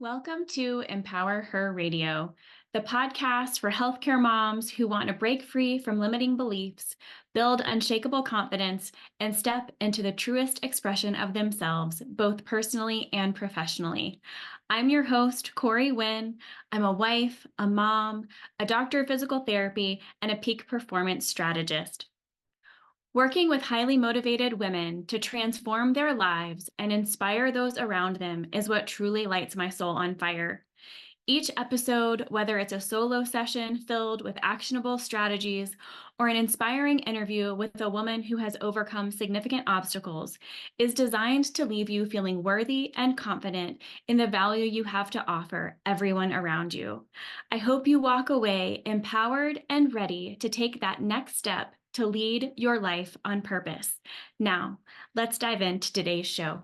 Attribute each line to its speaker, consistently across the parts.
Speaker 1: Welcome to Empower Her Radio, the podcast for healthcare moms who want to break free from limiting beliefs, build unshakable confidence, and step into the truest expression of themselves, both personally and professionally. I'm your host, Corey Wynn. I'm a wife, a mom, a doctor of physical therapy, and a peak performance strategist. Working with highly motivated women to transform their lives and inspire those around them is what truly lights my soul on fire. Each episode, whether it's a solo session filled with actionable strategies or an inspiring interview with a woman who has overcome significant obstacles, is designed to leave you feeling worthy and confident in the value you have to offer everyone around you. I hope you walk away empowered and ready to take that next step to lead your life on purpose. Now, let's dive into today's show.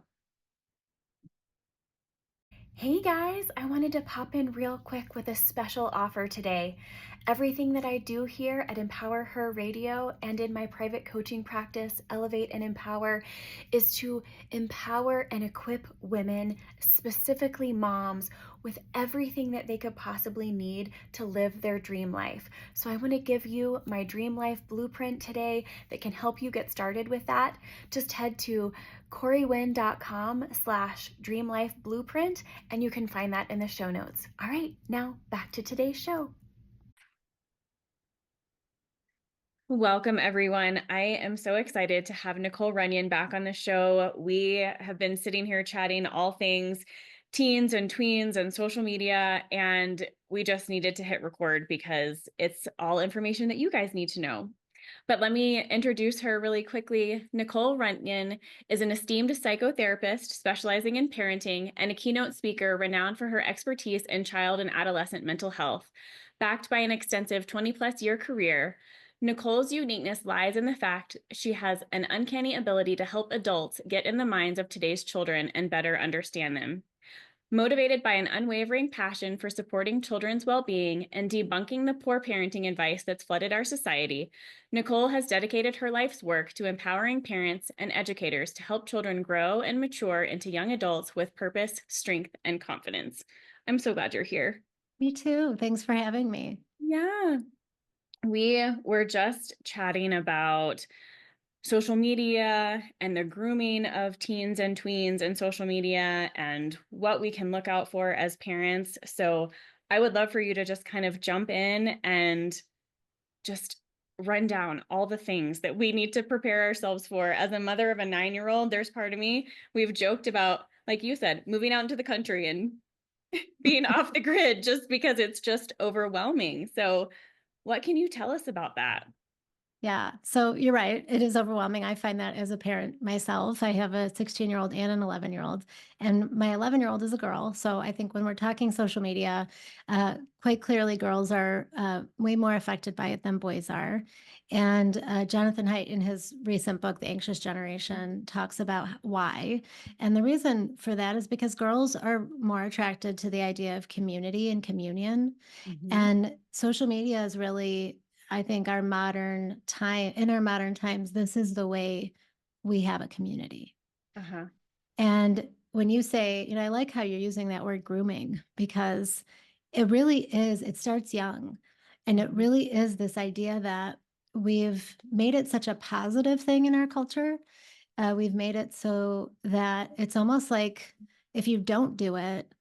Speaker 1: Hey guys, I wanted to pop in real quick with a special offer today. Everything that I do here at Empower Her Radio and in my private coaching practice, Elevate and Empower, is to empower and equip women, specifically moms, with everything that they could possibly need to live their dream life. So I want to give you my dream life blueprint today that can help you get started with that. Just head to corywynn.com/dreamlifeblueprint and you can find that in the show notes. All right, now back to today's show. Welcome, everyone. I am so excited to have Nicole Runyon back on the show. We have been sitting here chatting all things teens and tweens and social media, and we just needed to hit record because it's all information that you guys need to know. But let me introduce her really quickly. Nicole Runyon is an esteemed psychotherapist specializing in parenting and a keynote speaker renowned for her expertise in child and adolescent mental health. Backed by an extensive 20-plus year career, Nicole's uniqueness lies in the fact she has an uncanny ability to help adults get in the minds of today's children and better understand them. Motivated by an unwavering passion for supporting children's well-being and debunking the poor parenting advice that's flooded our society, Nicole has dedicated her life's work to empowering parents and educators to help children grow and mature into young adults with purpose, strength, and confidence. I'm so glad you're here.
Speaker 2: Me too. Thanks for having me.
Speaker 1: Yeah. We were just chatting about social media and the grooming of teens and tweens and social media and what we can look out for as parents. So I would love for you to just kind of jump in and just run down all the things that we need to prepare ourselves for. As a mother of a 9-year-old, there's part of me, we've joked about, like you said, moving out into the country and being off the grid just because it's just overwhelming. So what can you tell us about that?
Speaker 2: Yeah, so you're right. It is overwhelming. I find that as a parent myself. I have a 16-year-old and an 11-year-old, and my 11-year-old is a girl. So I think when we're talking social media, quite clearly girls are way more affected by it than boys are. And Jonathan Haidt, in his recent book, The Anxious Generation, talks about why. And the reason for that is because girls are more attracted to the idea of community and communion.
Speaker 1: Mm-hmm.
Speaker 2: And social media is really, I think, in our modern times, this is the way we have a community.
Speaker 1: Uh-huh.
Speaker 2: And when you say, I like how you're using that word grooming, because it really is, it starts young. And it really is this idea that we've made it such a positive thing in our culture. We've made it so that it's almost like if you don't do it,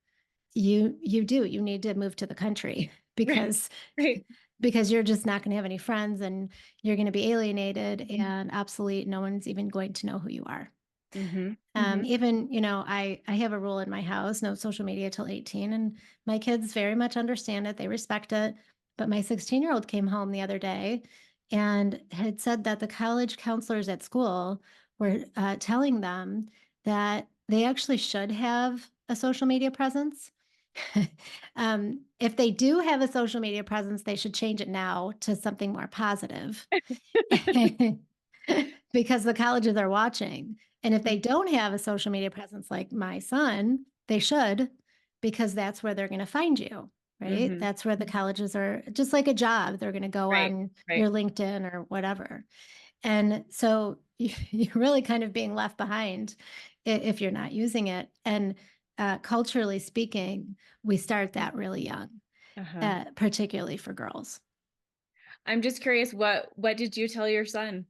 Speaker 2: you need to move to the country because
Speaker 1: Right.
Speaker 2: because you're just not going to have any friends and you're going to be alienated and obsolete. No one's even going to know who you are. Even, I have a rule in my house, no social media till 18, and my kids very much understand it. They respect it. But my 16-year-old came home the other day and had said that the college counselors at school were telling them that they actually should have a social media presence. If they do have a social media presence, they should change it now to something more positive because the colleges are watching. And if they don't have a social media presence like my son, they should, because that's where they're going to find you, right?
Speaker 1: Mm-hmm.
Speaker 2: That's where the colleges are, just like a job. They're going to go on your LinkedIn or whatever. And so you're really kind of being left behind if you're not using it. And culturally speaking, we start that really young,
Speaker 1: Uh-huh.
Speaker 2: particularly for girls.
Speaker 1: I'm just curious, what did you tell your son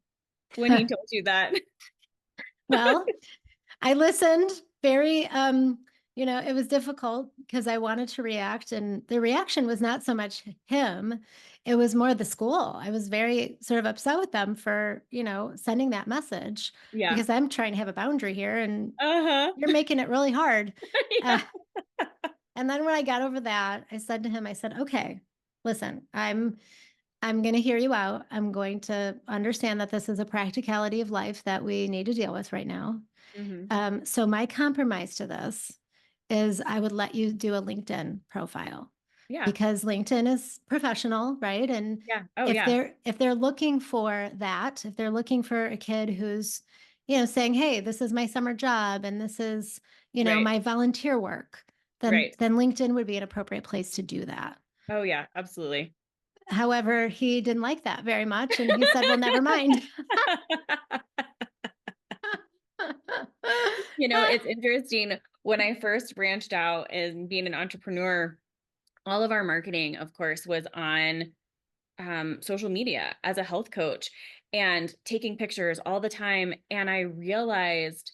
Speaker 1: when he told you that?
Speaker 2: Well, I listened very, it was difficult because I wanted to react, and the reaction was not so much him, it was more the school. I was very sort of upset with them for, sending that message
Speaker 1: Yeah.
Speaker 2: because I'm trying to have a boundary here and
Speaker 1: Uh-huh.
Speaker 2: you're making it really hard. Uh,
Speaker 1: Yeah.
Speaker 2: and then when I got over that, I said to him, I said, okay, listen, I'm going to hear you out. I'm going to understand that this is a practicality of life that we need to deal with right now.
Speaker 1: Hmm.
Speaker 2: So my compromise to this is I would let you do a LinkedIn profile
Speaker 1: Yeah.
Speaker 2: because LinkedIn is professional, right? And
Speaker 1: Yeah. Oh,
Speaker 2: if
Speaker 1: yeah.
Speaker 2: they're looking for that, if they're looking for a kid who's, saying, "Hey, this is my summer job and this is,
Speaker 1: Right.
Speaker 2: my volunteer work," then
Speaker 1: Right.
Speaker 2: then LinkedIn would be an appropriate place to do that.
Speaker 1: Oh, yeah, absolutely.
Speaker 2: However, he didn't like that very much and he said, "Well, never mind."
Speaker 1: It's interesting. When I first branched out and being an entrepreneur, all of our marketing, of course, was on social media as a health coach and taking pictures all the time. And I realized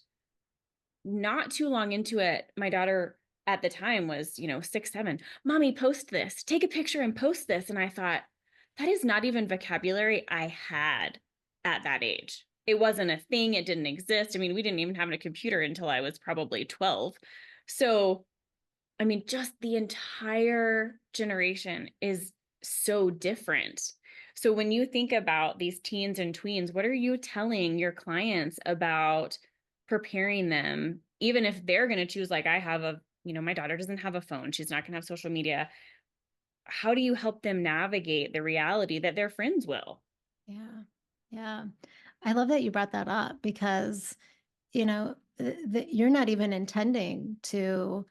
Speaker 1: not too long into it, my daughter at the time was, 6, 7. Mommy, post this, take a picture and post this. And I thought, that is not even vocabulary I had at that age. It wasn't a thing. It didn't exist. I mean, we didn't even have a computer until I was probably 12. So, I mean, just the entire generation is so different. So when you think about these teens and tweens, what are you telling your clients about preparing them, even if they're going to choose, like I have my daughter doesn't have a phone, she's not going to have social media. How do you help them navigate the reality that their friends will?
Speaker 2: Yeah. Yeah. I love that you brought that up because, you're not even intending to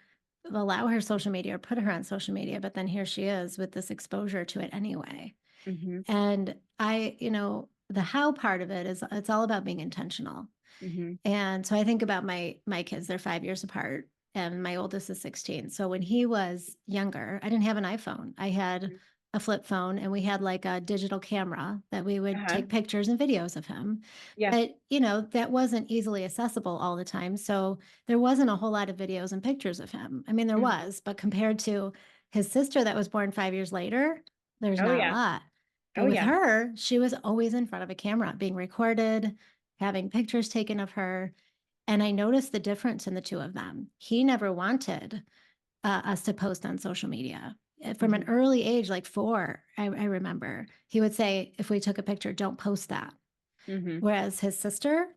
Speaker 2: allow her social media or put her on social media, but then here she is with this exposure to it anyway.
Speaker 1: Mm-hmm.
Speaker 2: And the how part of it is it's all about being intentional.
Speaker 1: Mm-hmm.
Speaker 2: And so I think about my kids, they're 5 years apart, and my oldest is 16. So when he was younger, I didn't have an iPhone. I had a flip phone and we had like a digital camera that we would
Speaker 1: Uh-huh.
Speaker 2: take pictures and videos of him.
Speaker 1: Yeah.
Speaker 2: But, that wasn't easily accessible all the time. So there wasn't a whole lot of videos and pictures of him. I mean, there
Speaker 1: Mhm.
Speaker 2: was, but compared to his sister that was born 5 years later, there's
Speaker 1: Oh
Speaker 2: not a
Speaker 1: yeah.
Speaker 2: lot.
Speaker 1: Oh
Speaker 2: But with
Speaker 1: yeah.
Speaker 2: her, she was always in front of a camera being recorded, having pictures taken of her. And I noticed the difference in the two of them. He never wanted us to post on social media. From an
Speaker 1: Mm-hmm.
Speaker 2: early age, like 4, I remember, he would say, if we took a picture, don't post that.
Speaker 1: Mm-hmm.
Speaker 2: Whereas his sister,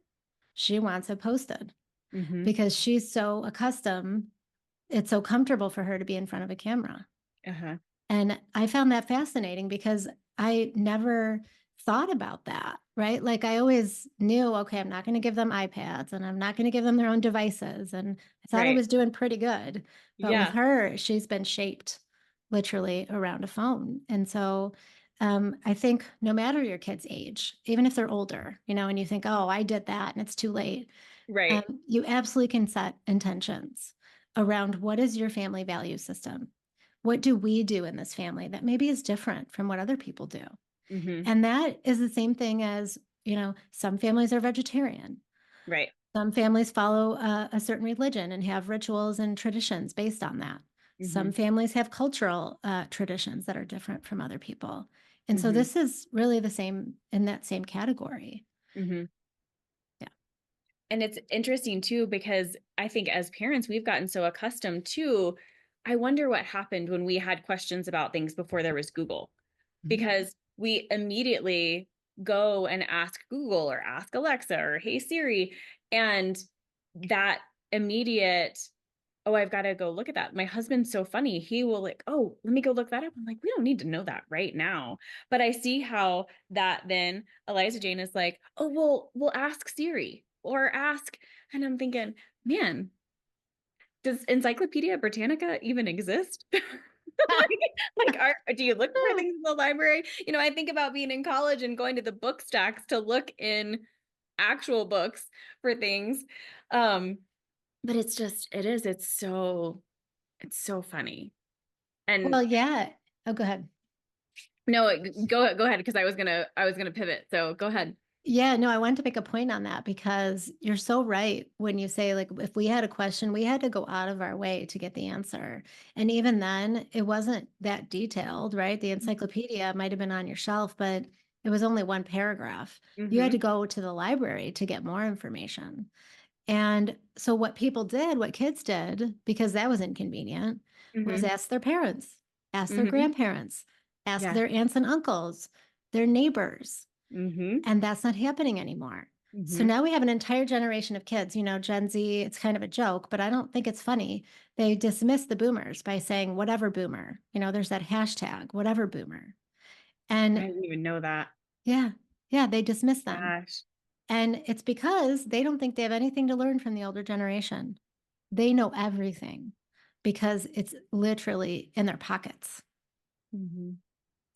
Speaker 2: she wants it posted
Speaker 1: Mm-hmm.
Speaker 2: because she's so accustomed, it's so comfortable for her to be in front of a camera.
Speaker 1: Uh-huh.
Speaker 2: And I found that fascinating because I never thought about that, right? Like I always knew, okay, I'm not going to give them iPads and I'm not going to give them their own devices. And I thought I
Speaker 1: Right.
Speaker 2: was doing pretty good. But with
Speaker 1: Yeah.
Speaker 2: her, she's been shaped literally around a phone. And so I think no matter your kid's age, even if they're older, and you think, oh, I did that and it's too late,
Speaker 1: Right.
Speaker 2: you absolutely can set intentions around what is your family value system? What do we do in this family that maybe is different from what other people do?
Speaker 1: Mm-hmm.
Speaker 2: And that is the same thing as, some families are vegetarian.
Speaker 1: Right.
Speaker 2: Some families follow a certain religion and have rituals and traditions based on that.
Speaker 1: Mm-hmm.
Speaker 2: Some families have cultural traditions that are different from other people. And so
Speaker 1: Mm-hmm.
Speaker 2: this is really the same in that same category.
Speaker 1: Mm-hmm.
Speaker 2: Yeah.
Speaker 1: And it's interesting too, because I think as parents, we've gotten so accustomed to, I wonder what happened when we had questions about things before there was Google,
Speaker 2: Mhm.
Speaker 1: because we immediately go and ask Google or ask Alexa or Hey Siri. And that immediate, oh, I've got to go look at that. My husband's so funny. He will like, oh, let me go look that up. I'm like, we don't need to know that right now. But I see how that then Eliza Jane is like, oh, well, we'll ask Siri or ask. And I'm thinking, man, does Encyclopedia Britannica even exist? Do you look for things in the library? I think about being in college and going to the book stacks to look in actual books for things. Um, But it's so funny. And
Speaker 2: Well, yeah. Oh, go ahead.
Speaker 1: no, go ahead because I was gonna pivot. So go ahead.
Speaker 2: Yeah, no, I wanted to make a point on that because you're so right when you say, like, if we had a question, we had to go out of our way to get the answer. And even then, it wasn't that detailed, right? The encyclopedia might have been on your shelf, but it was only one paragraph. You had
Speaker 1: Mm-hmm.
Speaker 2: to go to the library to get more information. And so, what people did, what kids did, because that was inconvenient, was
Speaker 1: Mm-hmm.
Speaker 2: ask their parents, ask their
Speaker 1: Mm-hmm.
Speaker 2: grandparents, ask
Speaker 1: Yeah.
Speaker 2: their aunts and uncles, their neighbors.
Speaker 1: Mm-hmm.
Speaker 2: And that's not happening anymore. So
Speaker 1: Mm-hmm.
Speaker 2: now we have an entire generation of kids, Gen Z, it's kind of a joke, but I don't think it's funny. They dismiss the boomers by saying, whatever boomer, there's that hashtag, whatever boomer.
Speaker 1: I
Speaker 2: And
Speaker 1: didn't even know that.
Speaker 2: yeah, yeah, they dismiss them.
Speaker 1: Gosh.
Speaker 2: And it's because they don't think they have anything to learn from the older generation. They know everything because it's literally in their pockets.
Speaker 1: Mm-hmm.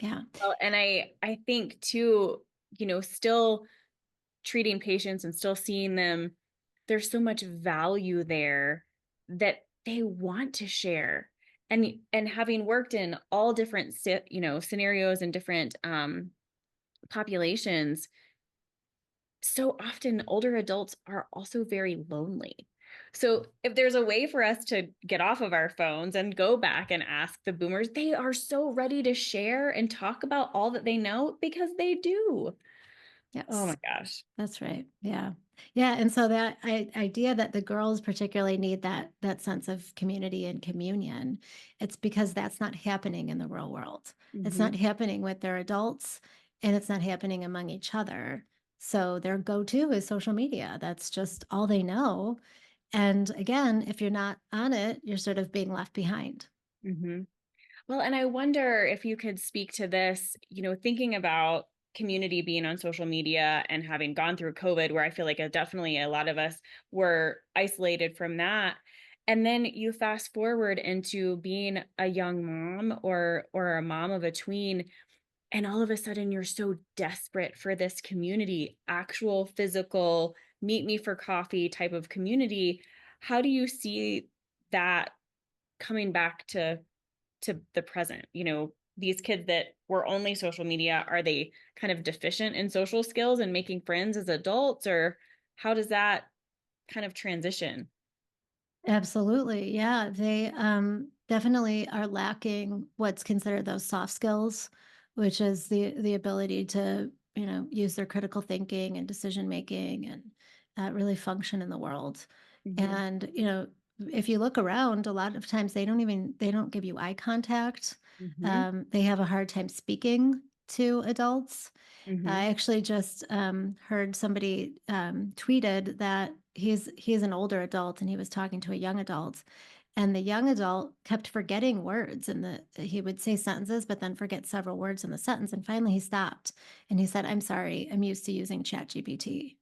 Speaker 2: Yeah.
Speaker 1: Well, and I think too, still treating patients and still seeing them, there's so much value there that they want to share. And having worked in all different scenarios and different populations, so often older adults are also very lonely. So if there's a way for us to get off of our phones and go back and ask the boomers, they are so ready to share and talk about all that they know because they do. Oh my
Speaker 2: Yes.
Speaker 1: gosh.
Speaker 2: That's right. Yeah. Yeah. And so that idea that the girls particularly need that sense of community and communion, it's because that's not happening in the real world. It's
Speaker 1: Mm-hmm.
Speaker 2: not happening with their adults and it's not happening among each other. So their go-to is social media. That's just all they know. And again, if you're not on it, you're sort of being left behind.
Speaker 1: Mm-hmm. Well, and I wonder if you could speak to this, thinking about community being on social media and having gone through COVID, where I feel like definitely a lot of us were isolated from that. And then you fast forward into being a young mom or a mom of a tween, and all of a sudden you're so desperate for this community, actual physical, meet me for coffee type of community. How do you see that coming back to the present? These kids that were only social media, are they kind of deficient in social skills and making friends as adults, or how does that kind of transition?
Speaker 2: Absolutely. Yeah. They definitely are lacking what's considered those soft skills, which is the ability to, use their critical thinking and decision making and really function in the world.
Speaker 1: Mm-hmm.
Speaker 2: And, if you look around, a lot of times they don't give you eye contact.
Speaker 1: Mm-hmm.
Speaker 2: They have a hard time speaking to adults.
Speaker 1: Mm-hmm.
Speaker 2: I actually just heard somebody tweeted that he's an older adult and he was talking to a young adult, and the young adult kept forgetting words, and he would say sentences but then forget several words in the sentence, and finally he stopped and he said, "I'm sorry, I'm used to using ChatGPT."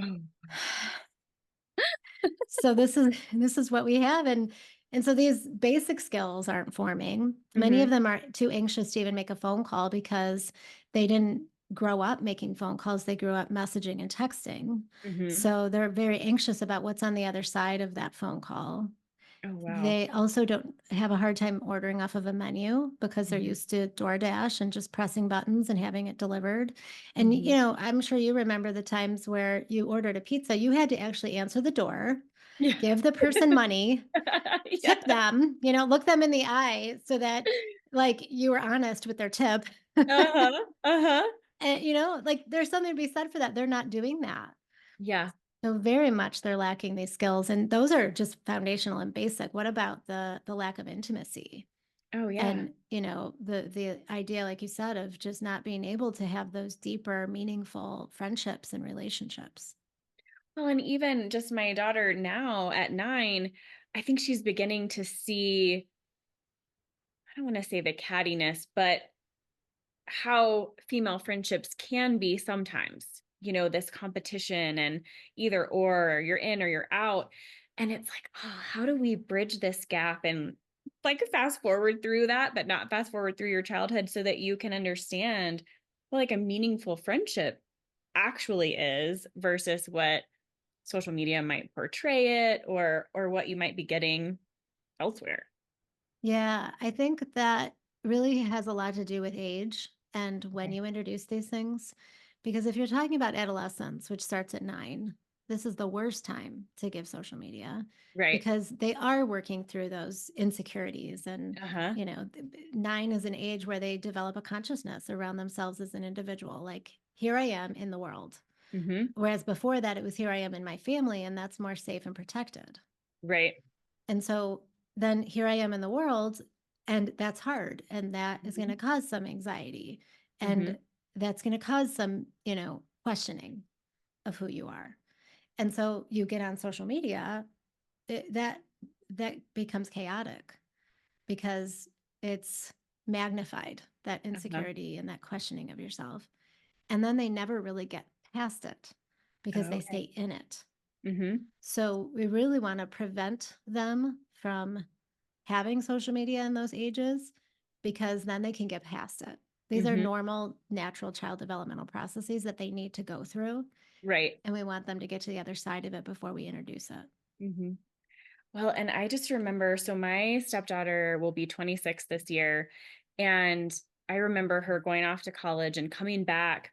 Speaker 1: Oh.
Speaker 2: So this is what we have, and so these basic skills aren't forming. Many
Speaker 1: Mm-hmm.
Speaker 2: of them are too anxious to even make a phone call because they didn't grow up making phone calls. They grew up messaging and texting.
Speaker 1: Mm-hmm.
Speaker 2: So they're very anxious about what's on the other side of that phone call.
Speaker 1: Oh wow.
Speaker 2: They also don't have a hard time ordering off of a menu because they're
Speaker 1: Mm-hmm.
Speaker 2: used to DoorDash and just pressing buttons and having it delivered. And,
Speaker 1: Mm-hmm.
Speaker 2: I'm sure you remember the times where you ordered a pizza, you had to actually answer the door,
Speaker 1: Yeah.
Speaker 2: give the person money,
Speaker 1: Yeah.
Speaker 2: tip them, look them in the eye so that like you were honest with their tip.
Speaker 1: Uh-huh. Uh-huh.
Speaker 2: And, like there's something to be said for that. They're not doing that.
Speaker 1: Yeah.
Speaker 2: So very much they're lacking these skills. And those are just foundational and basic. What about the lack of intimacy?
Speaker 1: Oh yeah.
Speaker 2: And, the idea, like you said, of just not being able to have those deeper, meaningful friendships and relationships.
Speaker 1: Well, and even just my daughter now at 9, I think she's beginning to see, I don't want to say the cattiness, but how female friendships can be sometimes, this competition and either or you're in or you're out. And it's like, oh, how do we bridge this gap and like fast forward through that, but not fast forward through your childhood so that you can understand what like a meaningful friendship actually is versus what social media might portray it, or what you might be getting elsewhere.
Speaker 2: Yeah, I think that really has a lot to do with age and when
Speaker 1: Okay.
Speaker 2: you introduce these things. Because if you're talking about adolescence, which starts at 9, this is the worst time to give social media
Speaker 1: Right.
Speaker 2: because they are working through those insecurities. And,
Speaker 1: Uh-huh.
Speaker 2: 9 is an age where they develop a consciousness around themselves as an individual. Like, here I am in the world.
Speaker 1: Mm-hmm.
Speaker 2: Whereas before that, it was here I am in my family, and that's more safe and protected.
Speaker 1: Right.
Speaker 2: And so then here I am in the world, and that's hard. And that is going
Speaker 1: Mm-hmm.
Speaker 2: to cause some anxiety.
Speaker 1: Mm-hmm.
Speaker 2: And that's going to cause some, questioning of who you are. And so you get on social media, that becomes chaotic because it's magnified, that
Speaker 1: Uh-huh.
Speaker 2: insecurity and that questioning of yourself. And then they never really get past it because they
Speaker 1: Okay.
Speaker 2: stay in it.
Speaker 1: Mm-hmm.
Speaker 2: So we really want to prevent them from having social media in those ages because then they can get past it. These are
Speaker 1: Mm-hmm.
Speaker 2: normal, natural child developmental processes that they need to go through.
Speaker 1: Right.
Speaker 2: And we want them to get to the other side of it before we introduce it.
Speaker 1: Mm-hmm. Well, and I just remember, so my stepdaughter will be 26 this year, and I remember her going off to college and coming back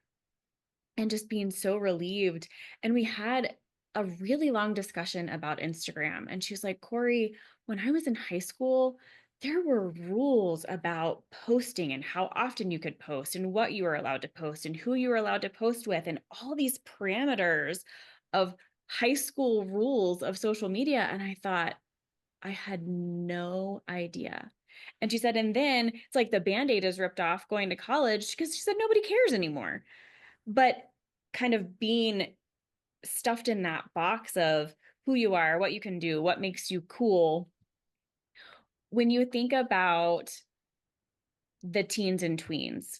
Speaker 1: and just being so relieved. And we had a really long discussion about Instagram. And she's like, Corey, when I was in high school, there were rules about posting and how often you could post and what you were allowed to post and who you were allowed to post with, and all these parameters of high school rules of social media. And I thought, I had no idea. And she said, and then it's like the band-aid is ripped off going to college because she said nobody cares anymore. But kind of being stuffed in that box of who you are, what you can do, what makes you cool. When you think about the teens and tweens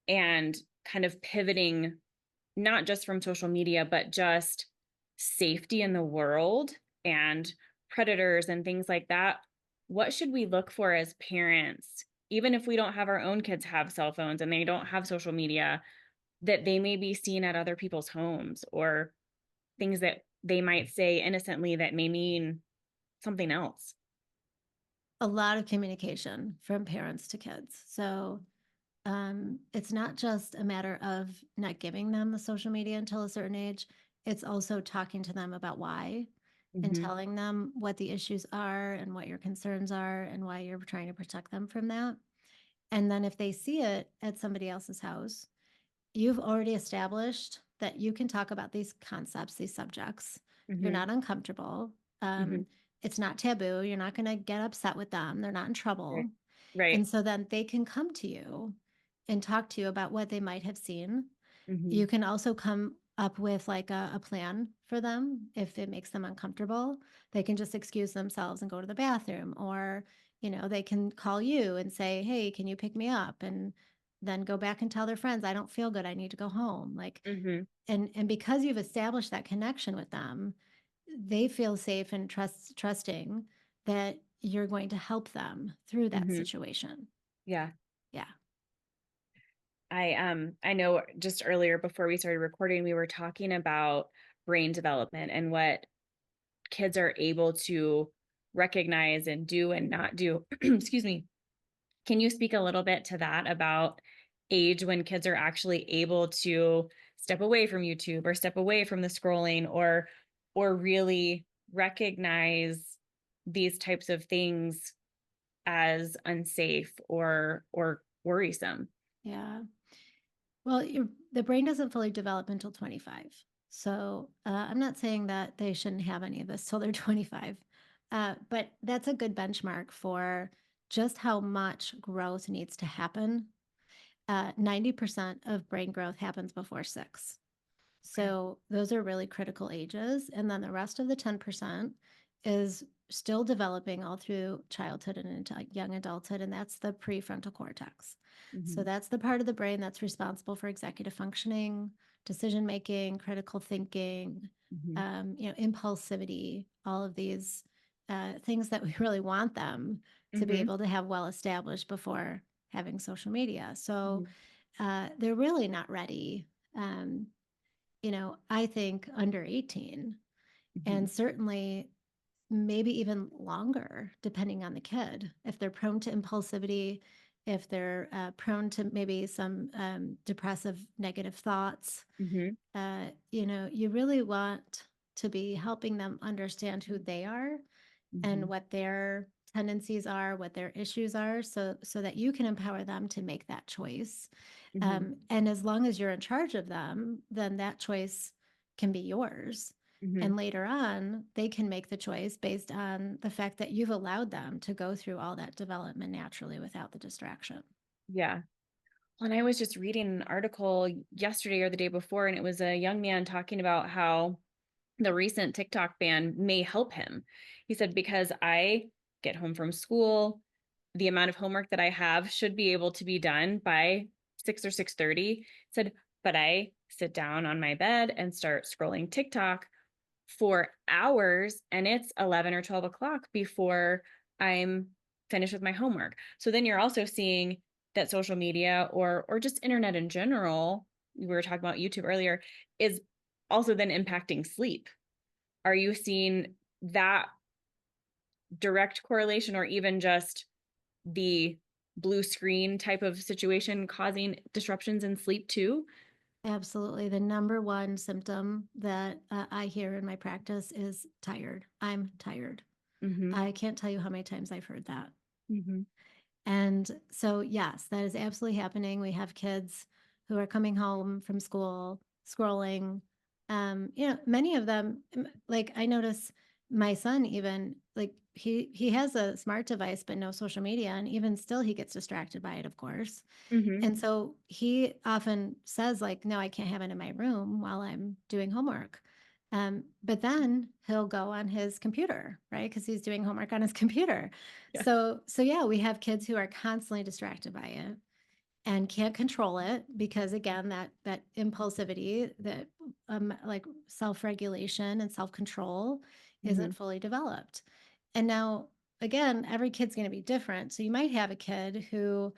Speaker 1: and kind of pivoting, not just from social media, but just safety in the world and predators and things like that, what should we look for as parents, even if we don't have our own kids have cell phones and they don't have social media, that they may be seen at other people's homes, or things that they might say innocently that may mean something else?
Speaker 2: A lot of communication from parents to kids. So it's not just a matter of not giving them the social media until a certain age. It's also talking to them about why and
Speaker 1: Mm-hmm.
Speaker 2: telling them what the issues are and what your concerns are and why you're trying to protect them from that. And then if they see it at somebody else's house, you've already established that you can talk about these concepts, these subjects. You're
Speaker 1: Mm-hmm.
Speaker 2: not uncomfortable.
Speaker 1: Mm-hmm.
Speaker 2: It's not taboo. You're not going to get upset with them. They're not in
Speaker 1: Right.
Speaker 2: trouble.
Speaker 1: Right.
Speaker 2: And so then they can come to you and talk to you about what they might have seen.
Speaker 1: Mm-hmm.
Speaker 2: You can also come up with like a plan for them if it makes them uncomfortable. They can just excuse themselves and go to the bathroom, or, they can call you and say, hey, can you pick me up? And then go back and tell their friends, I don't feel good. I need to go home. Like,
Speaker 1: Mm-hmm.
Speaker 2: and because you've established that connection with them, they feel safe and trusting that you're going to help them through that
Speaker 1: Mm-hmm.
Speaker 2: situation.
Speaker 1: Yeah.
Speaker 2: Yeah.
Speaker 1: I know just earlier before we started recording, we were talking about brain development and what kids are able to recognize and do and not do. Excuse me. Can you speak a little bit to that, about age when kids are actually able to step away from YouTube or step away from the scrolling, or really recognize these types of things as unsafe or worrisome?
Speaker 2: Yeah. Well, the brain doesn't fully develop until 25. So I'm not saying that they shouldn't have any of this till they're 25, but that's a good benchmark for just how much growth needs to happen. 90% of brain growth happens before 6.
Speaker 1: Okay.
Speaker 2: So those are really critical ages. And then the rest of the 10% is still developing all through childhood and into young adulthood. And that's the prefrontal cortex. So
Speaker 1: Mm-hmm.
Speaker 2: that's the part of the brain that's responsible for executive functioning, decision making, critical thinking,
Speaker 1: Mm-hmm.
Speaker 2: impulsivity, all of these things that we really want them to be
Speaker 1: Mm-hmm.
Speaker 2: able to have well established before having social media. So
Speaker 1: Mm-hmm.
Speaker 2: they're really not ready. I think under 18, and certainly maybe even longer, depending on the kid. If they're prone to impulsivity, if they're prone to maybe some depressive negative thoughts,
Speaker 1: Mhm.
Speaker 2: you really want to be helping them understand who they are and
Speaker 1: Mhm.
Speaker 2: what their tendencies are, what their issues are, so that you can empower them to make that choice.
Speaker 1: Mhm.
Speaker 2: And as long as you're in charge of them, then that choice can be yours. And
Speaker 1: Mhm.
Speaker 2: later on, they can make the choice based on the fact that you've allowed them to go through all that development naturally without the distraction.
Speaker 1: Yeah. And I was just reading an article yesterday or the day before, and it was a young man talking about how the recent TikTok ban may help him. He said, because I get home from school, the amount of homework that I have should be able to be done by 6 or 6:30. Said, but I sit down on my bed and start scrolling TikTok for hours, and it's 11 or 12 o'clock before I'm finished with my homework. So then you're also seeing that social media or just internet in general, we were talking about YouTube earlier, is also then impacting sleep. Are you seeing that direct correlation, or even just the blue screen type of situation causing disruptions in sleep too?
Speaker 2: Absolutely. The number one symptom that I hear in my practice is tired. I'm tired.
Speaker 1: Mm-hmm.
Speaker 2: I can't tell you how many times I've heard that.
Speaker 1: Mm-hmm.
Speaker 2: And so, yes, that is absolutely happening. We have kids who are coming home from school, scrolling. Many of them, like I notice my son even like he has a smart device but no social media, and even still he gets distracted by it, of course.
Speaker 1: Mm-hmm.
Speaker 2: And so he often says like, "No, I can't have it in my room while I'm doing homework." But then he'll go on his computer, right? Because he's doing homework on his computer.
Speaker 1: Yeah.
Speaker 2: So yeah, we have kids who are constantly distracted by it and can't control it because again, that impulsivity, that like self-regulation and self-control
Speaker 1: Mm-hmm.
Speaker 2: isn't fully developed. And now again, every kid's going to be different. So you might have a kid who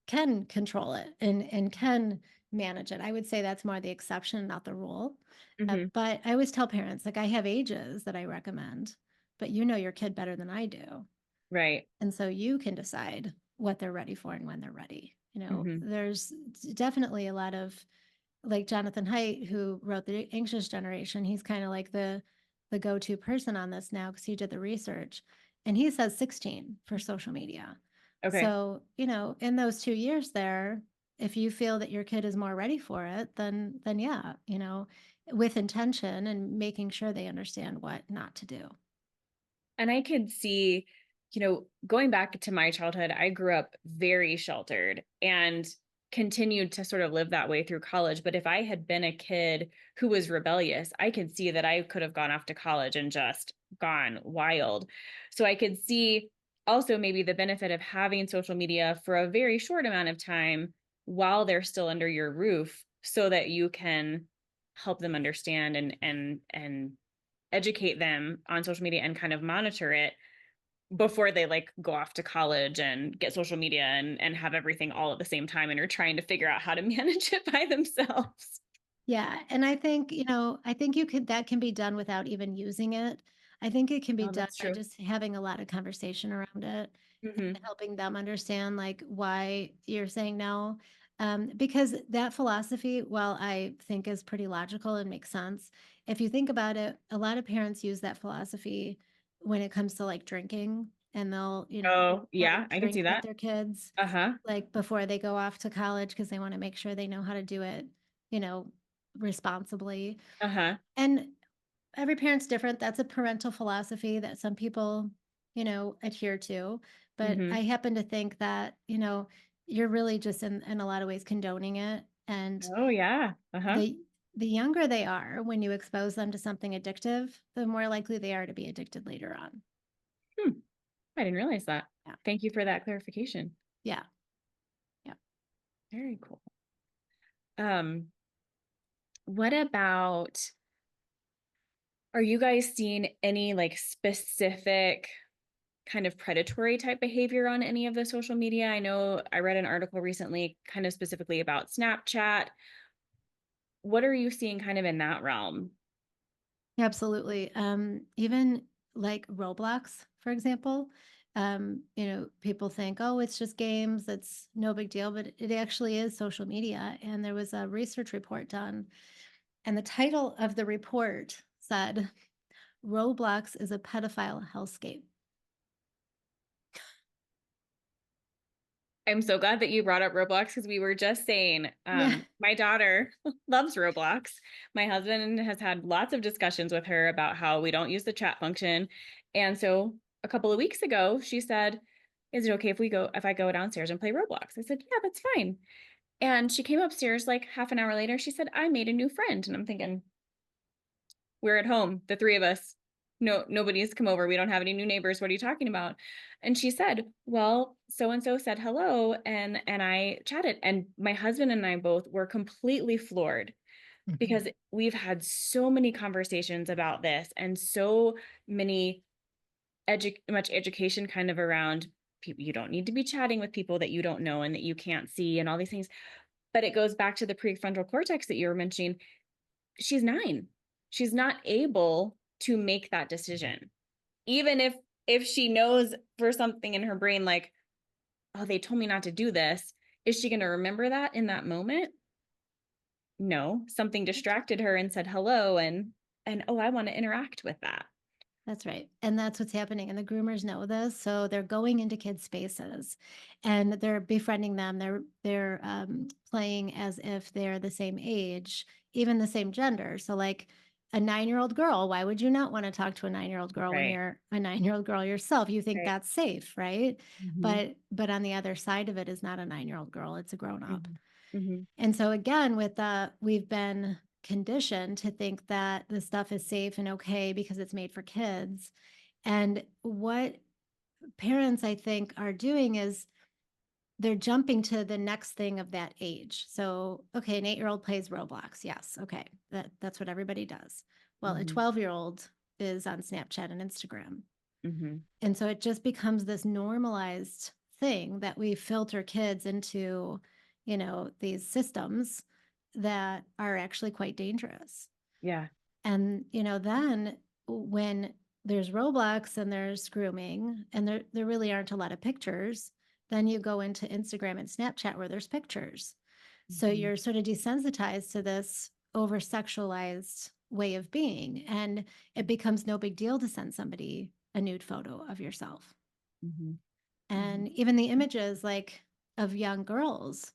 Speaker 2: can control it and can manage it. I would say that's more the exception, not the rule.
Speaker 1: Mm-hmm.
Speaker 2: But I always tell parents, like, I have ages that I recommend, but you know your kid better than I do.
Speaker 1: Right.
Speaker 2: And so you can decide what they're ready for and when they're ready.
Speaker 1: Mm-hmm.
Speaker 2: There's definitely a lot of like Jonathan Haidt, who wrote The Anxious Generation. He's kind of like the go-to person on this now because he did the research. And he says 16 for social media.
Speaker 1: Okay.
Speaker 2: So, in those 2 years there, if you feel that your kid is more ready for it, then yeah, with intention and making sure they understand what not to do.
Speaker 1: And I could see, going back to my childhood, I grew up very sheltered and continued to sort of live that way through college. But if I had been a kid who was rebellious, I could see that I could have gone off to college and just gone wild. So I could see also maybe the benefit of having social media for a very short amount of time while they're still under your roof, so that you can help them understand and educate them on social media and kind of monitor it before they like go off to college and get social media and have everything all at the same time and are trying to figure out how to manage it by themselves.
Speaker 2: Yeah, and I think you could that can be done without even using it. I think it can be
Speaker 1: Oh,
Speaker 2: done
Speaker 1: that's
Speaker 2: by
Speaker 1: true.
Speaker 2: just having a lot of conversation around it
Speaker 1: Mm-hmm.
Speaker 2: and helping them understand like why you're saying no. Because that philosophy, while I think is pretty logical and makes sense, if you think about it, a lot of parents use that philosophy when it comes to like drinking, and they'll,
Speaker 1: Oh,
Speaker 2: have
Speaker 1: yeah,
Speaker 2: a
Speaker 1: I can see
Speaker 2: drink with
Speaker 1: that.
Speaker 2: their kids
Speaker 1: Uh-huh.
Speaker 2: like before they go off to college because they want to make sure they know how to do it, you know, responsibly.
Speaker 1: Uh-huh.
Speaker 2: And every parent's different. That's a parental philosophy that some people, adhere to. But
Speaker 1: Mm-hmm.
Speaker 2: I happen to think that, you're really just in a lot of ways condoning it. And
Speaker 1: Oh, yeah. Uh-huh.
Speaker 2: the younger they are, when you expose them to something addictive, the more likely they are to be addicted later on.
Speaker 1: Hmm. I didn't realize that.
Speaker 2: Yeah.
Speaker 1: Thank you for that clarification.
Speaker 2: Yeah. Yeah.
Speaker 1: Very cool. Um, what about, are you guys seeing any like specific kind of predatory type behavior on any of the social media? I know I read an article recently kind of specifically about Snapchat. What are you seeing kind of in that realm?
Speaker 2: Absolutely. Even like Roblox, for example, people think, oh, it's just games, it's no big deal, but it actually is social media. And there was a research report done, and the title of the report said, Roblox is a pedophile hellscape.
Speaker 1: I'm so glad that you brought up Roblox because we were just saying
Speaker 2: Yeah.
Speaker 1: my daughter loves Roblox. My husband has had lots of discussions with her about how we don't use the chat function. And so a couple of weeks ago, she said, is it okay if I go downstairs and play Roblox? I said, yeah, that's fine. And she came upstairs like half an hour later. She said, I made a new friend. And I'm thinking, we're at home, the three of us. No, nobody's come over. We don't have any new neighbors. What are you talking about? And she said, well, so and so said hello, and I chatted. And my husband and I both were completely floored
Speaker 2: Mhm.
Speaker 1: because we've had so many conversations about this and so many much education kind of around people. You don't need to be chatting with people that you don't know and that you can't see and all these things. But it goes back to the prefrontal cortex that you were mentioning. She's 9. She's not able to make that decision. Even if she knows for something in her brain like, oh, they told me not to do this, is she going to remember that in that moment? No, something distracted her and said hello, and oh, I want to interact with that.
Speaker 2: That's right. And that's what's happening. And the groomers know this. So they're going into kids' spaces and they're befriending them. They're playing as if they're the same age, even the same gender. So like a 9-year-old girl, why would you not want to talk to a 9-year-old girl when
Speaker 1: Right.
Speaker 2: you're a 9-year-old girl yourself? You think
Speaker 1: Right.
Speaker 2: that's safe, right?
Speaker 1: Mm-hmm.
Speaker 2: But on the other side of it is not a 9-year-old girl, it's a grown up.
Speaker 1: Mm-hmm. Mm-hmm.
Speaker 2: And so again, with that, we've been conditioned to think that the stuff is safe and okay because it's made for kids. And what parents, I think, are doing is they're jumping to the next thing of that age. So, okay, an 8-year-old plays Roblox. Yes, okay, that's what everybody does. Well, a
Speaker 1: Mm-hmm.
Speaker 2: 12-year-old is on Snapchat and Instagram.
Speaker 1: Mm-hmm.
Speaker 2: And so it just becomes this normalized thing that we filter kids into, these systems that are actually quite dangerous.
Speaker 1: Yeah.
Speaker 2: And, then when there's Roblox and there's grooming and there really aren't a lot of pictures, then you go into Instagram and Snapchat where there's pictures. So
Speaker 1: Mm-hmm.
Speaker 2: you're sort of desensitized to this over sexualized way of being. And it becomes no big deal to send somebody a nude photo of yourself.
Speaker 1: Mm-hmm. Mm-hmm.
Speaker 2: And even the images like of young girls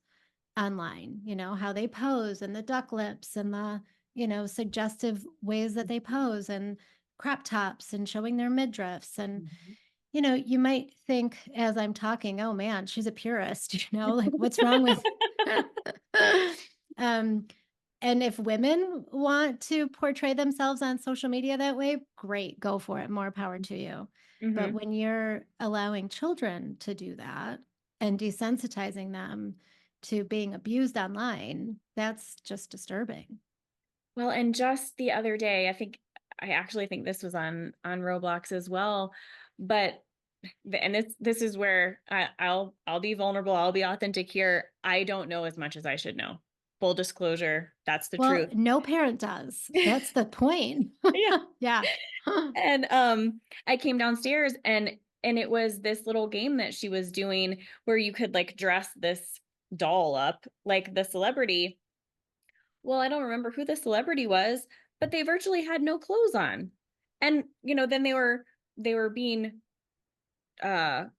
Speaker 2: online, how they pose and the duck lips and the, suggestive ways that they pose and crop tops and showing their midriffs. And,
Speaker 1: Mm-hmm.
Speaker 2: you might think as I'm talking, oh man, she's a purist, like what's wrong with um and if women want to portray themselves on social media that way, great, go for it. More power to you. But
Speaker 1: Mm-hmm.
Speaker 2: when you're allowing children to do that and desensitizing them to being abused online, that's just disturbing.
Speaker 1: Well, and just the other day, I actually think this was on Roblox as well, but and this is where I'll be vulnerable, I'll be authentic here. I don't know as much as I should know. Full disclosure, that's the
Speaker 2: Well,
Speaker 1: truth.
Speaker 2: no parent does. That's the point.
Speaker 1: Yeah.
Speaker 2: Yeah.
Speaker 1: And I came downstairs and it was this little game that she was doing where you could like dress this doll up like the celebrity. Well, I don't remember who the celebrity was, but they virtually had no clothes on. And then they were being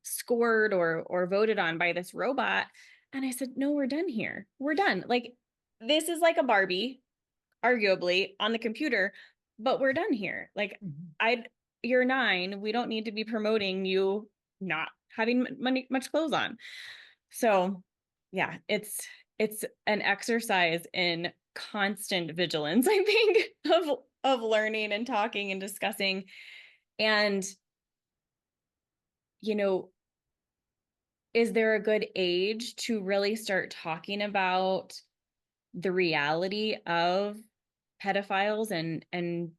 Speaker 1: scored or voted on by this robot. And I said, no, we're done here. We're done. Like this is like a Barbie, arguably, on the computer, but we're done here. Like
Speaker 2: Mhm.
Speaker 1: I you're 9. We don't need to be promoting you not having much clothes on. So yeah, it's an exercise in constant vigilance, I think, of learning and talking and discussing. And, you know, is there a good age to really start talking about the reality of pedophiles and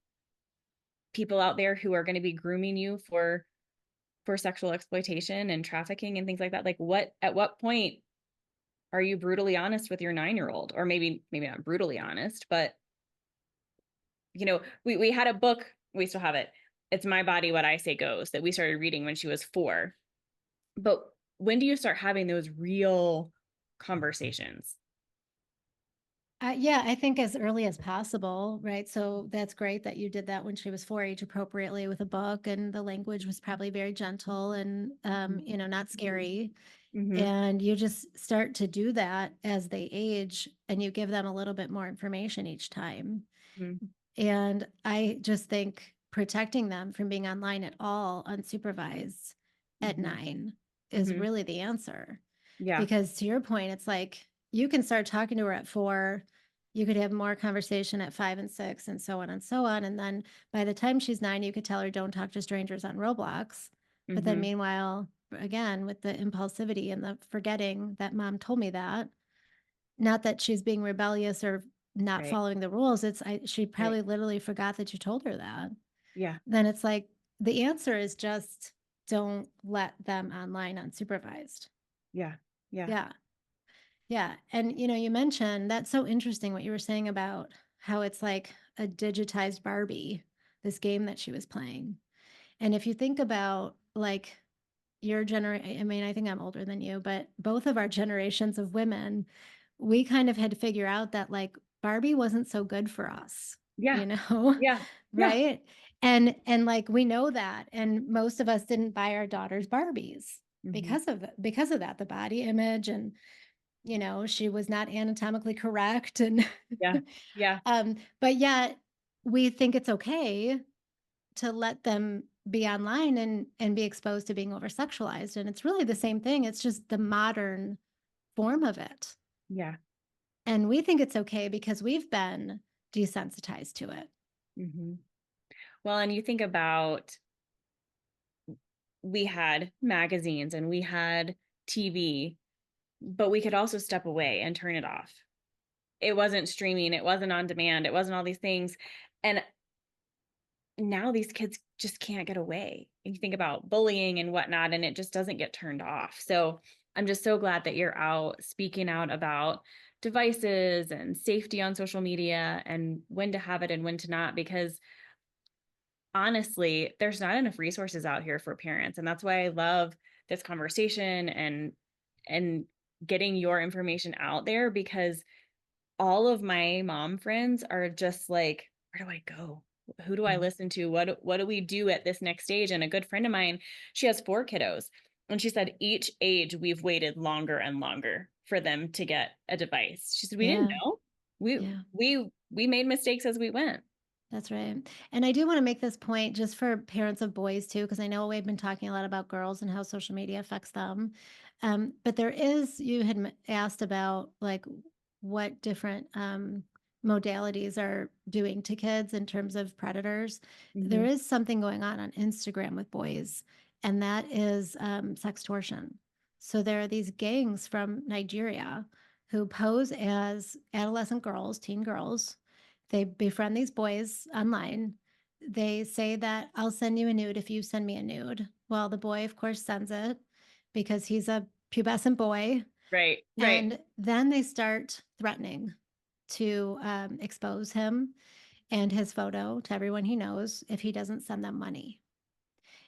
Speaker 1: people out there who are going to be grooming you for sexual exploitation and trafficking and things like that? Like at what point are you brutally honest with your 9-year-old? Or maybe not brutally honest, but we had a book, we still have it. It's My Body, What I Say Goes, that we started reading when she was 4. But when do you start having those real conversations?
Speaker 2: Yeah, I think as early as possible, right? So that's great that you did that when she was 4, age appropriately with a book, and the language was probably very gentle and, not scary.
Speaker 1: Mm-hmm.
Speaker 2: And you just start to do that as they age, and you give them a little bit more information each time.
Speaker 1: Mm-hmm.
Speaker 2: And I just think protecting them from being online at all unsupervised at
Speaker 1: Mm-hmm.
Speaker 2: 9 is
Speaker 1: Mm-hmm.
Speaker 2: really the answer.
Speaker 1: Yeah.
Speaker 2: Because to your point, it's like you can start talking to her at 4, you could have more conversation at 5 and 6, and so on and so on. And then by the time she's 9, you could tell her, don't talk to strangers on Roblox. But then
Speaker 1: Mm-hmm.
Speaker 2: meanwhile, again, with the impulsivity and the forgetting that mom told me that, not that she's being rebellious or not
Speaker 1: Right.
Speaker 2: following the rules, she
Speaker 1: Right.
Speaker 2: probably literally forgot that you told her that.
Speaker 1: Yeah.
Speaker 2: Then it's like the answer is just don't let them online unsupervised.
Speaker 1: Yeah. Yeah.
Speaker 2: Yeah. Yeah. And you mentioned that's so interesting what you were saying about how it's like a digitized Barbie, this game that she was playing. And if you think about like your generation, I mean, I think I'm older than you, but both of our generations of women, we kind of had to figure out that like Barbie wasn't so good for us,
Speaker 1: Yeah.
Speaker 2: you know,
Speaker 1: Yeah. Yeah.
Speaker 2: right? And like we know that, and most of us didn't buy our daughters Barbies
Speaker 1: Mm-hmm.
Speaker 2: because of that, the body image, and she was not anatomically correct, and
Speaker 1: Yeah. Yeah.
Speaker 2: but yet we think it's okay to let them be online and be exposed to being over sexualized, and it's really the same thing. It's just the modern form of it.
Speaker 1: Yeah.
Speaker 2: And we think it's okay because we've been desensitized to it.
Speaker 1: Mm-hmm. Well, and you think about, we had magazines and we had TV, but we could also step away and turn it off. It wasn't streaming, it wasn't on demand, it wasn't all these things. And now these kids just can't get away. And you think about bullying and whatnot, and it just doesn't get turned off. So I'm just so glad that you're out speaking out about devices and safety on social media and when to have it and when to not, because honestly, there's not enough resources out here for parents. And that's why I love this conversation and getting your information out there, because all of my mom friends are just like, where do I go? Who do I listen to? What do we do at this next stage? And a good friend of mine, she has 4 kiddos. And she said each age we've waited longer and longer for them to get a device. She said, we didn't
Speaker 2: Yeah.
Speaker 1: know. We
Speaker 2: Yeah.
Speaker 1: we made mistakes as we went.
Speaker 2: That's right. And I do want to make this point just for parents of boys too, because I know we've been talking a lot about girls and how social media affects them. But you had asked about like what different modalities are doing to kids in terms of predators. There
Speaker 1: Mm-hmm.
Speaker 2: is something going on Instagram with boys, and that is sextortion. So there are these gangs from Nigeria who pose as adolescent girls, teen girls. They befriend these boys online. They say that I'll send you a nude if you send me a nude. Well, the boy, of course, sends it because he's a pubescent boy.
Speaker 1: Right, right.
Speaker 2: And then they start threatening to expose him and his photo to everyone he knows if he doesn't send them money.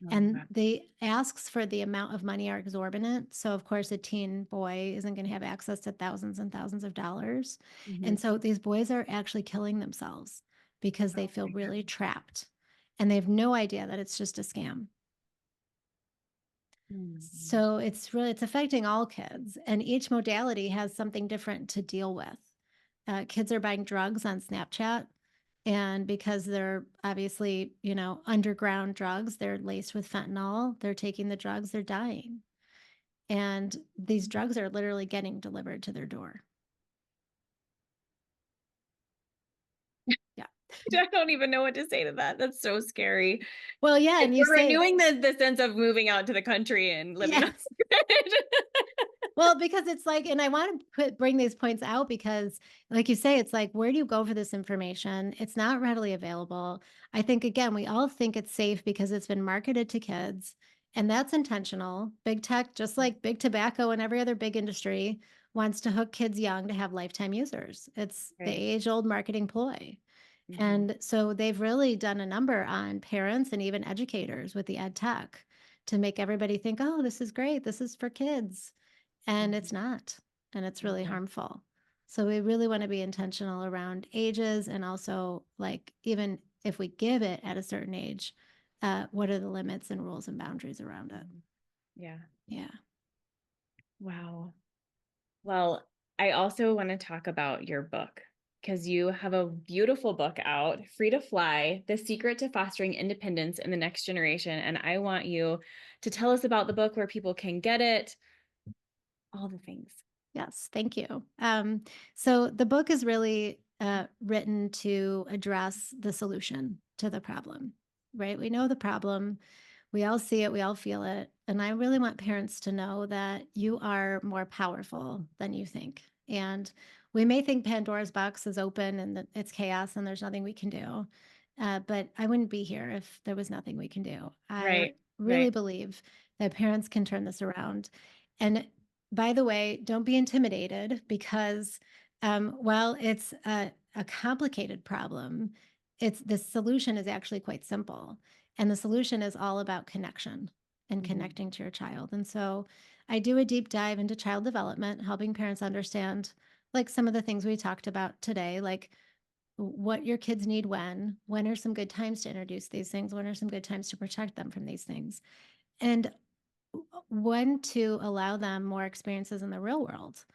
Speaker 1: Oh,
Speaker 2: And
Speaker 1: God.
Speaker 2: the asks for the amount of money are exorbitant. So, of course, a teen boy isn't going to have access to thousands and thousands of dollars.
Speaker 1: Mm-hmm.
Speaker 2: And so these boys are actually killing themselves because they
Speaker 1: Oh,
Speaker 2: feel
Speaker 1: my
Speaker 2: really
Speaker 1: God.
Speaker 2: trapped and they have no idea that it's just a scam.
Speaker 1: Mm-hmm.
Speaker 2: So it's affecting all kids, and each modality has something different to deal with. Kids are buying drugs on Snapchat, and because they're obviously, underground drugs, they're laced with fentanyl. They're taking the drugs, they're dying. And these drugs are literally getting delivered to their door. Yeah.
Speaker 1: I don't even know what to say to that. That's so scary.
Speaker 2: Well, yeah. And you
Speaker 1: We're
Speaker 2: say,
Speaker 1: renewing the sense of moving out to the country and living on
Speaker 2: yes.
Speaker 1: the grid.
Speaker 2: Well, because it's like, and I want to bring these points out because, like you say, it's like, where do you go for this information? It's not readily available. I think, again, we all think it's safe because it's been marketed to kids, and that's intentional. Big tech, just like big tobacco and every other big industry, wants to hook kids young to have lifetime users. It's the
Speaker 1: Right.
Speaker 2: age old marketing ploy.
Speaker 1: Mm-hmm.
Speaker 2: And so they've really done a number on parents and even educators with the ed tech to make everybody think, oh, this is great. This is for kids. And it's not. And it's really
Speaker 1: Okay.
Speaker 2: harmful. So we really want to be intentional around ages and also like even if we give it at a certain age, what are the limits and rules and boundaries around it?
Speaker 1: Yeah.
Speaker 2: Yeah.
Speaker 1: Wow. Well, I also want to talk about your book because you have a beautiful book out, Free to Fly: The Secret to Fostering Independence in the Next Generation. And I want you to tell us about the book, where people can get it, all the things.
Speaker 2: Yes, thank you. So the book is really written to address the solution to the problem, right? We know the problem, we all see it, we all feel it. And I really want parents to know that you are more powerful than you think. And we may think Pandora's box is open and that it's chaos and there's nothing we can do. But I wouldn't be here if there was nothing we can do. I
Speaker 1: Right.
Speaker 2: really
Speaker 1: Right.
Speaker 2: believe that parents can turn this around. And by the way, don't be intimidated because while it's a complicated problem, it's the solution is actually quite simple. And the solution is all about connection and
Speaker 1: Mm-hmm.
Speaker 2: connecting to your child. And so I do a deep dive into child development, helping parents understand like some of the things we talked about today, like what your kids need when are some good times to introduce these things, when are some good times to protect them from these things. And when to allow them more experiences in the real world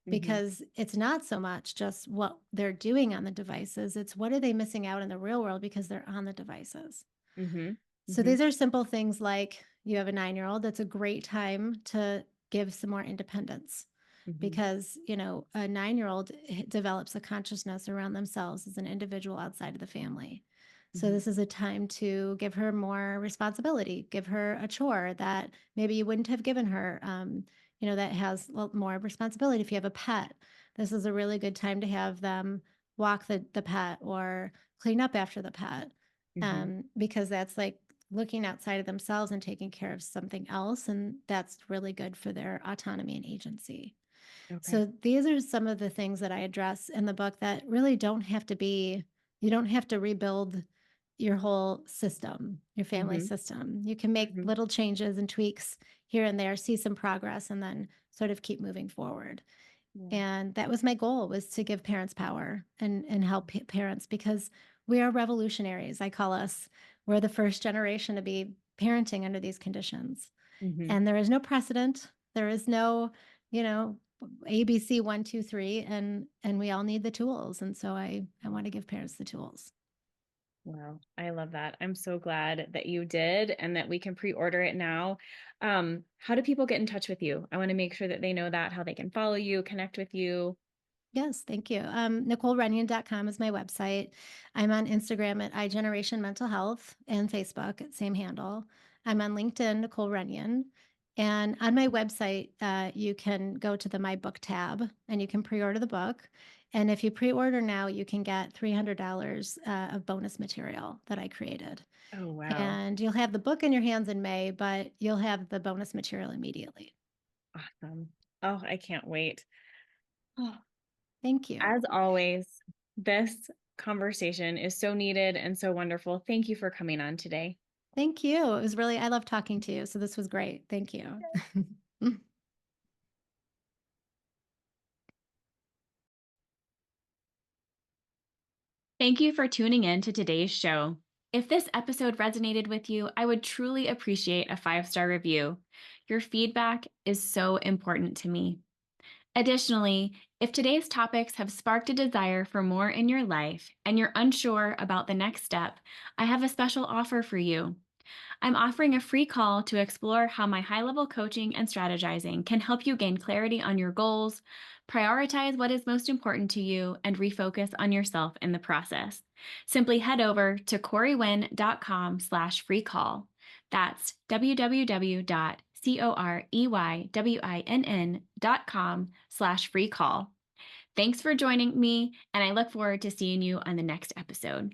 Speaker 1: Mm-hmm.
Speaker 2: because it's not so much just what they're doing on the devices, it's what are they missing out in the real world because they're on the devices.
Speaker 1: Mm-hmm.
Speaker 2: So
Speaker 1: Mm-hmm.
Speaker 2: these are simple things like you have a 9-year-old, that's a great time to give some more independence
Speaker 1: Mm-hmm.
Speaker 2: because, you know, a 9-year-old develops a consciousness around themselves as an individual outside of the family. So
Speaker 1: Mm-hmm.
Speaker 2: this is a time to give her more responsibility, give her a chore that maybe you wouldn't have given her, you know, that has more responsibility. If you have a pet, this is a really good time to have them walk the pet or clean up after the pet,
Speaker 1: Mm-hmm.
Speaker 2: because that's like looking outside of themselves and taking care of something else. And that's really good for their autonomy and agency.
Speaker 1: Okay.
Speaker 2: So these are some of the things that I address in the book that really don't have to be, you don't have to rebuild your whole system, your family
Speaker 1: Mm-hmm.
Speaker 2: system. You can make
Speaker 1: Mm-hmm.
Speaker 2: little changes and tweaks here and there, see some progress, and then sort of keep moving forward.
Speaker 1: Yeah.
Speaker 2: And that was my goal, was to give parents power and help parents because we are revolutionaries. I call us, we're the first generation to be parenting under these conditions.
Speaker 1: Mm-hmm.
Speaker 2: And there is no precedent. There is no, you know, ABC 1, 2, 3, and we all need the tools. And so I want to give parents the tools.
Speaker 1: Wow, I love that. I'm so glad that you did and that we can pre-order it now. How do people get in touch with you? I want to make sure that they know that, how they can follow you, connect with you.
Speaker 2: Yes, thank you. NicoleRunyon.com is my website. I'm on Instagram at iGeneration Mental Health and Facebook at same handle. I'm on LinkedIn, Nicole Runyon. And on my website, you can go to the My Book tab and you can pre-order the book. And if you pre-order now, you can get $300 of bonus material that I created.
Speaker 1: Oh, wow.
Speaker 2: And you'll have the book in your hands in May, but you'll have the bonus material immediately.
Speaker 1: Awesome. Oh, I can't wait. Oh,
Speaker 2: Thank you.
Speaker 1: as always, this conversation is so needed and so wonderful. Thank you for coming on today.
Speaker 2: Thank you. It was really, I love talking to you. So this was great. Thank you.
Speaker 1: Thank you for tuning in to today's show. If this episode resonated with you, I would truly appreciate a 5-star review. Your feedback is so important to me. Additionally, if today's topics have sparked a desire for more in your life and you're unsure about the next step, I have a special offer for you. I'm offering a free call to explore how my high-level coaching and strategizing can help you gain clarity on your goals, prioritize what is most important to you, and refocus on yourself in the process. Simply head over to coreywinn.com/free call. That's www.coreyWinn.com/free call. Thanks for joining me, and I look forward to seeing you on the next episode.